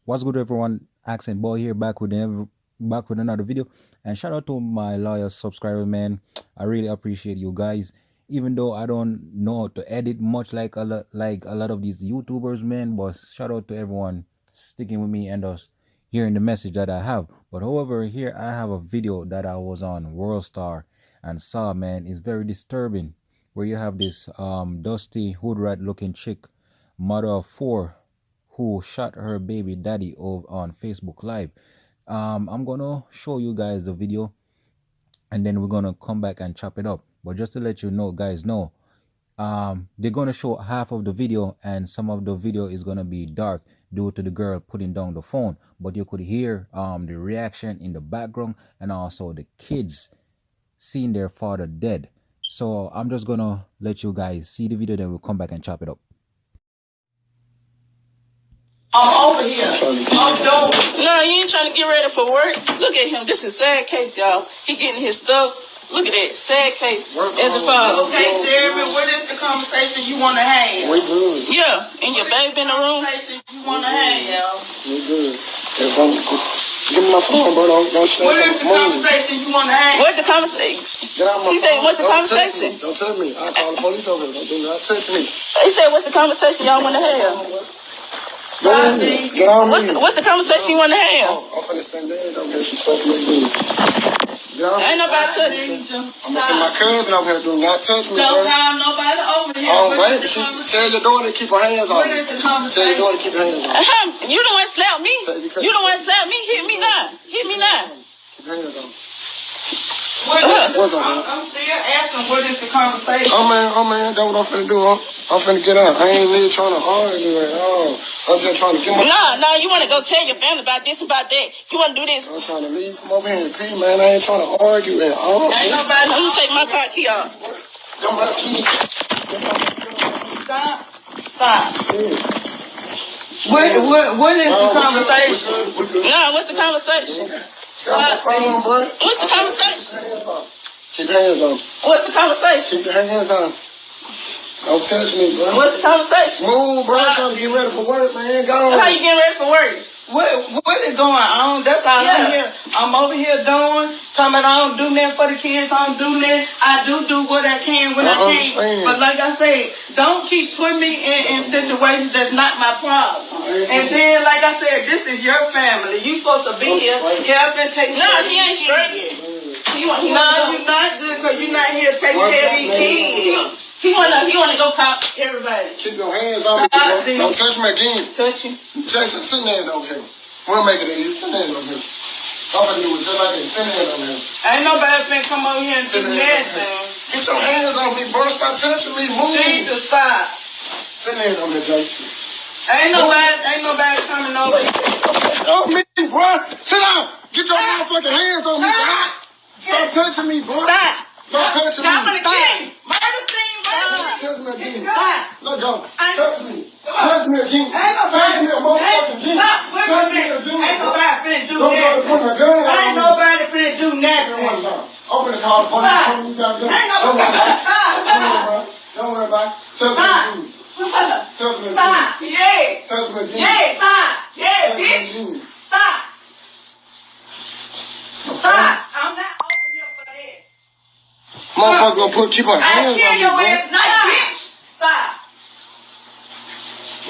What's good, everyone? Accent Boy here, back with another video. And shout out to my loyal subscriber, man. I really appreciate you guys. Even though I don't know how to edit much like a lot of these YouTubers, man. But shout out to everyone sticking with me and us hearing the message that I have. But however, here I have a video that I was on World Star and saw, man. It's very disturbing, where you have this dusty hood rat looking chick, mother of four, who shot her baby daddy on Facebook Live. I'm gonna show you guys the video, and then we're gonna come back and chop it up. But just to let you know, guys, know they're gonna show half of the video, and some of the video is gonna be dark due to the girl putting down the phone. But you could hear the reaction in the background, and also the kids seeing their father dead. So I'm just gonna let you guys see the video, then we'll come back and chop it up. I'm over here. I'm doing. No, you ain't trying to get ready for work. Look at him. This is sad case, y'all. He getting his stuff. Look at that. Sad case. As a father. Okay, Jeremy, what is the conversation you want to have? We good. Yeah, and your baby in the room. Conversation you want to have? We good. Give me my phone, bro. Don't share. What is the conversation you want to have? What's the conversation? Get out my phone. He said, what's the conversation? Don't touch me. I'll call the police over. Do not touch me. He said, what's the conversation y'all want to have? What's the conversation you want to have? I'm finna send that over here. She touched me. Ain't nobody touching you. I'm gonna send my cousin over here. Do not touch me. Don't have nobody over here. Oh, wait. Tell your daughter to keep her hands on me. Tell your daughter to keep her hands on me. You don't want to slap me. You don't want to slap me. Hit me now. Hit me now. Keep her hands on me. What's up, man? I'm still asking what is the conversation. Oh man, that's what I'm finna do. I'm finna get out. I ain't really trying to argue at all. I'm just trying to get my... No, you want to go tell your family about this, about that. You want to do this. I'm trying to leave from over here and pee, man. I ain't trying to argue at all. Ain't nobody... Let me take my car key off. Stop. What is the conversation? No, what's the conversation? What's the conversation? Keep your hands on. What's the conversation? Keep your hands on. Don't touch me, bro. What's the conversation? Move, bro. I'm trying to get ready for work, man. Go on. How you getting ready for work? What is going on? That's all I'm here. I'm over here doing. Talking about I don't do nothing for the kids. I don't do nothing. I do what I can when I can. But like I said, don't keep putting me in situations that's not my problem. And then, like I said, this is your family. You supposed to be here. Yeah, I've been taking care of these kids. No, you're not good because you're not here taking care of these kids. He wanna go cop everybody. Keep your hands on me. Don't touch me again. Touch you. Jason, send that over here. We'll make it easy. Send that over here. I'm gonna do it just like that. Send that over here. Ain't nobody finna come over here and do nothing. Get your hands on me, bro. Stop touching me. Move. Jesus, stop. Send that over here, Jason. Ain't nobody coming over here. Oh, me, bro. Sit down. Get your motherfucking hands on me, bro. Stop touching me, bro. Stop. Stop touching me. I'm gonna kill you. Murder scene. Touch me again. Let go. Touch me. Touch me again. Touch me a motherfucking again. Touch me again. Ain't nobody finna do nothing. Ain't nobody finna do nothing. Open the car. Ain't nobody. Don't worry about it. Touch me again. Touch me again. Stop. Yeah. Touch me again. Yeah. Stop. Yeah, bitch. Stop. Stop. I'm not over here for that. Motherfucker gonna keep her hands on me, bro. I kill your ass nice, bitch. Stop.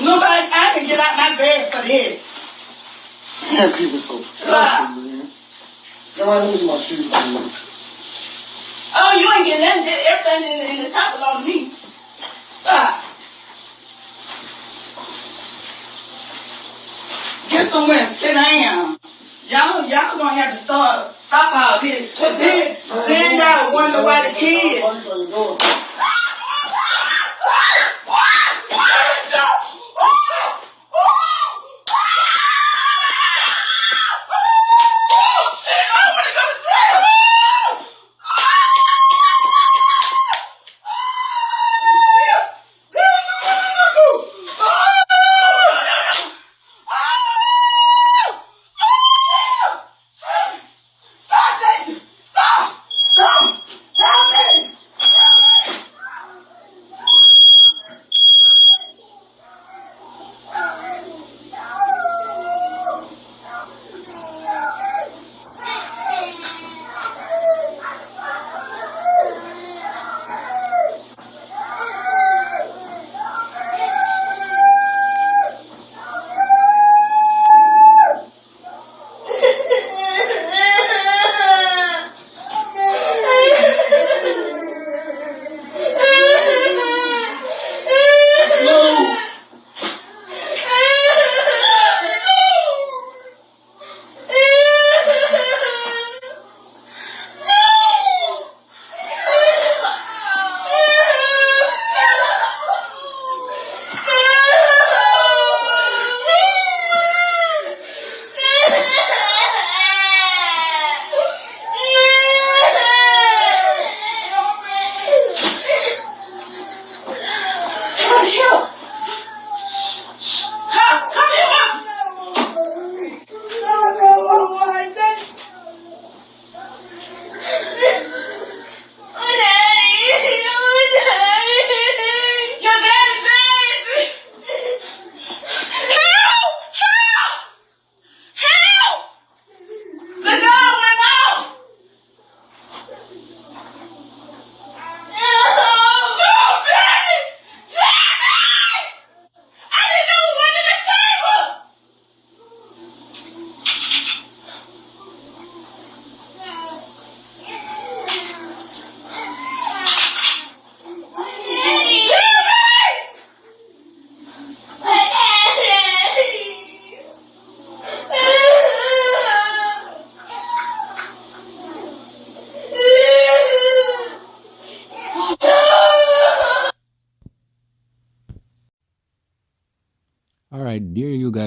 Nobody, I can get out my bed for this. Man, people so stop. Man. Somebody lose my shoes, man. Oh, you ain't getting nothing. Everything in the top belong to me. Stop. Get somewhere and sit down. Y'all gonna have to stop all this. Then y'all wonder why the kids.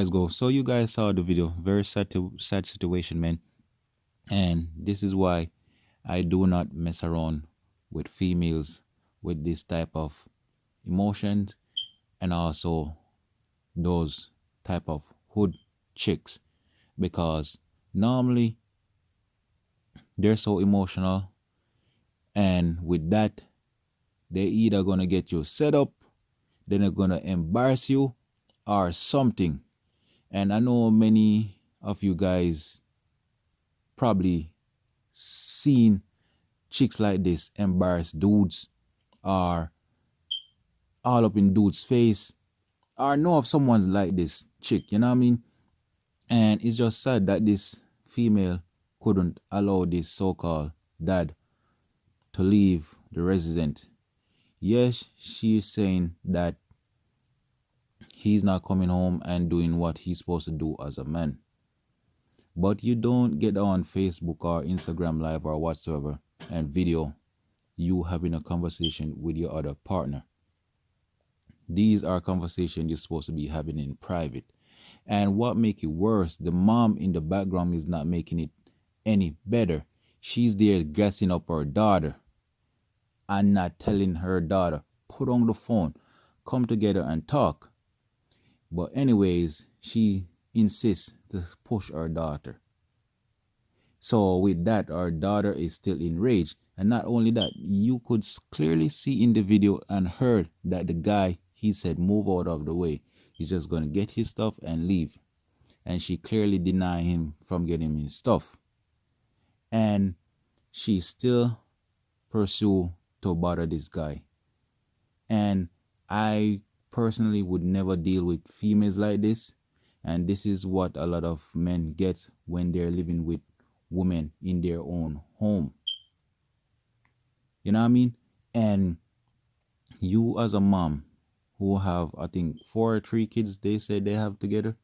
guys go. So you guys saw the video. Very sad situation, man. And this is why I do not mess around with females with this type of emotions, and also those type of hood chicks, because normally they're so emotional, and with that they either gonna get you set up, then they're gonna embarrass you or something. And I know many of you guys probably seen chicks like this embarrass dudes, or all up in dude's face, or know of someone like this chick, you know what I mean? And it's just sad that this female couldn't allow this so-called dad to leave the resident. Yes, she's saying that he's not coming home and doing what he's supposed to do as a man. But you don't get on Facebook or Instagram live or whatsoever and video you having a conversation with your other partner. These are conversations you're supposed to be having in private. And what make it worse, the mom in the background is not making it any better. She's there gassing up her daughter and not telling her daughter, put on the phone, come together and talk. But anyways, she insists to push her daughter. So with that, our daughter is still enraged. And not only that, you could clearly see in the video and heard that the guy, he said, move out of the way. He's just going to get his stuff and leave. And she clearly denied him from getting his stuff. And she still pursue to bother this guy. And I personally would never deal with females like this. And this is what a lot of men get when they're living with women in their own home. You know what I mean? And you as a mom who have, I think, 4 or 3 kids they said they have together,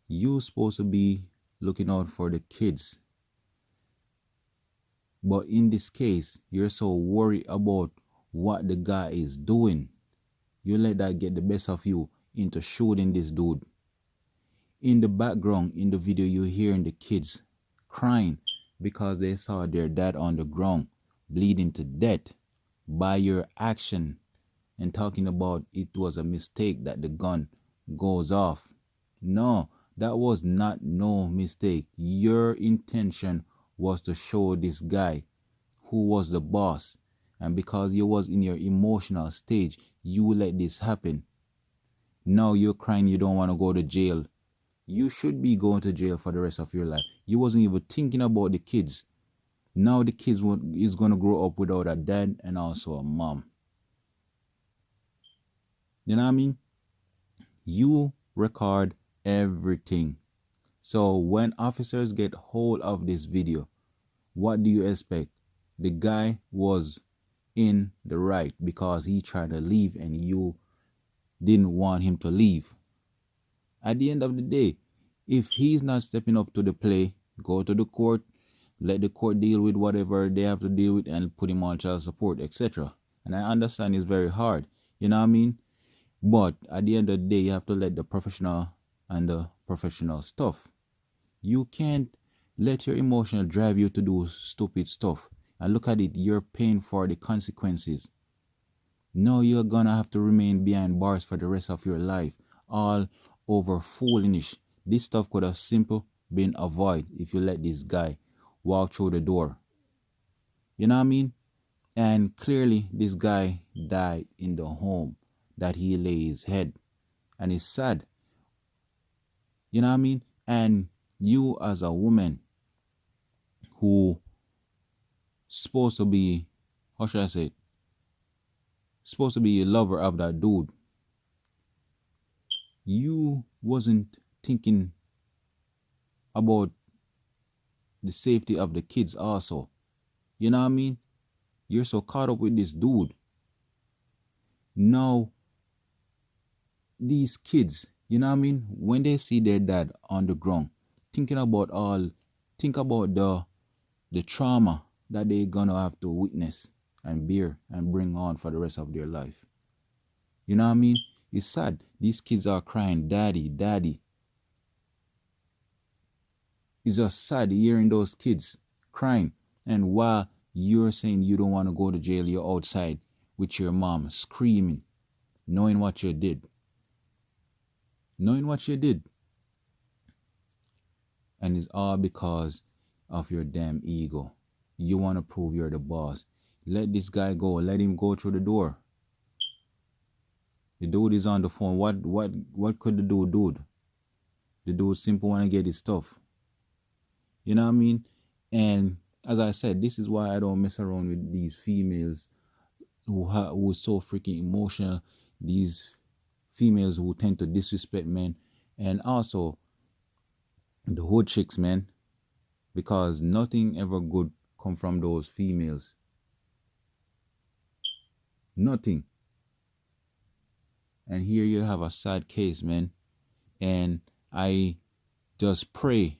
you supposed to be looking out for the kids. But in this case, you're so worried about what the guy is doing. You let that get the best of you into shooting this dude. In the background, in the video, you're hearing the kids crying because they saw their dad on the ground, bleeding to death. By your action and talking about it was a mistake that the gun goes off. No, that was not no mistake. Your intention was to show this guy who was the boss. And because you was in your emotional stage, you let this happen. Now you're crying you don't want to go to jail. You should be going to jail for the rest of your life. You wasn't even thinking about the kids. Now the kids is going to grow up without a dad and also a mom. You know what I mean? You record everything. So when officers get hold of this video, what do you expect? The guy was in the right because he tried to leave and you didn't want him to leave. At the end of the day, if he's not stepping up to the play, go to the court, let the court deal with whatever they have to deal with and put him on child support, etc. And I understand it's very hard. You know what I mean? But at the end of the day, you have to let the professional and the professional stuff. You can't let your emotional drive you to do stupid stuff. And look at it, you're paying for the consequences. No, you're gonna have to remain behind bars for the rest of your life, all over foolishness. This stuff could have simply been avoided if you let this guy walk through the door. You know what I mean? And clearly, this guy died in the home that he lay his head. And it's sad. You know what I mean? And you as a woman who supposed to be, how should I say it? Supposed to be a lover of that dude. You wasn't thinking about the safety of the kids also. You know what I mean? You're so caught up with this dude. Now, these kids, you know what I mean? When they see their dad on the ground, think about the trauma that they're gonna have to witness and bear and bring on for the rest of their life. You know what I mean? It's sad. These kids are crying, daddy, daddy. It's just sad hearing those kids crying. And while you're saying you don't want to go to jail, you're outside with your mom screaming, knowing what you did. Knowing what you did. And it's all because of your damn ego. You want to prove you're the boss. Let this guy go. Let him go through the door. The dude is on the phone. What could the dude do? The dude simply want to get his stuff. You know what I mean? And as I said, this is why I don't mess around with these females who are so freaking emotional. These females who tend to disrespect men, and also the hood chicks, man, because nothing ever good come from those females. Nothing. And here you have a sad case, man. And I just pray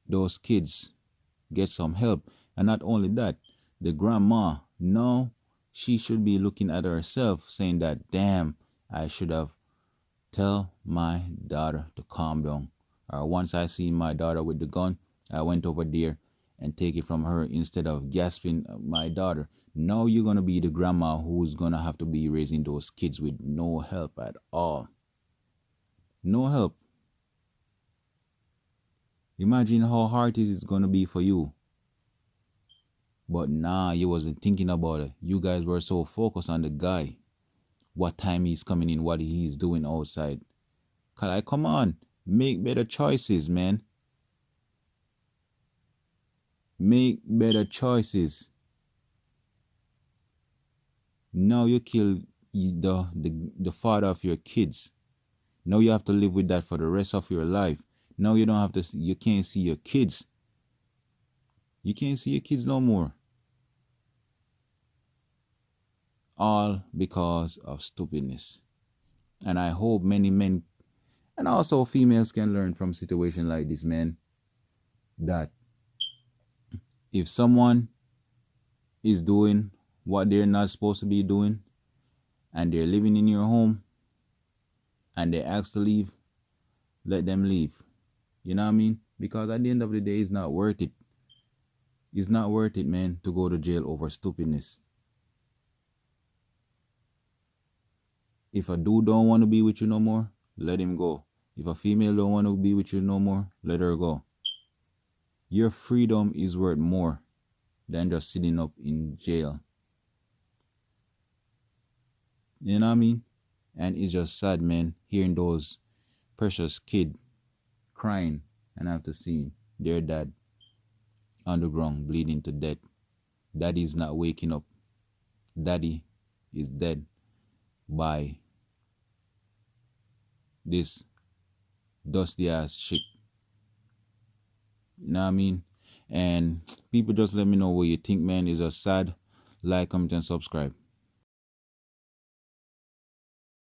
those kids get some help. And not only that, the grandma, no, she should be looking at herself saying that, damn, I should have tell my daughter to calm down. Or once I see my daughter with the gun, I went over there and take it from her instead of gasping my daughter. Now you're going to be the grandma who's going to have to be raising those kids with no help at all. No help. Imagine how hard it is going to be for you. But nah, you wasn't thinking about it. You guys were so focused on the guy. What time he's coming in, what he's doing outside. Come on. Make better choices, man. Make better choices. Now you kill the father of your kids. Now you have to live with that for the rest of your life. Now you don't have to. You can't see your kids. You can't see your kids no more. All because of stupidness. And I hope many men and also females can learn from situations like this, man. That if someone is doing what they're not supposed to be doing and they're living in your home and they ask to leave, let them leave. You know what I mean? Because at the end of the day, it's not worth it. It's not worth it, man, to go to jail over stupidness. If a dude don't want to be with you no more, let him go. If a female don't want to be with you no more, let her go. Your freedom is worth more than just sitting up in jail. You know what I mean? And it's just sad, man, hearing those precious kids crying and after seeing their dad on the ground bleeding to death. Daddy is not waking up. Daddy is dead by this dusty ass chick. You know what I mean? And people just let me know what you think, man. It's just sad. Like, comment, and subscribe.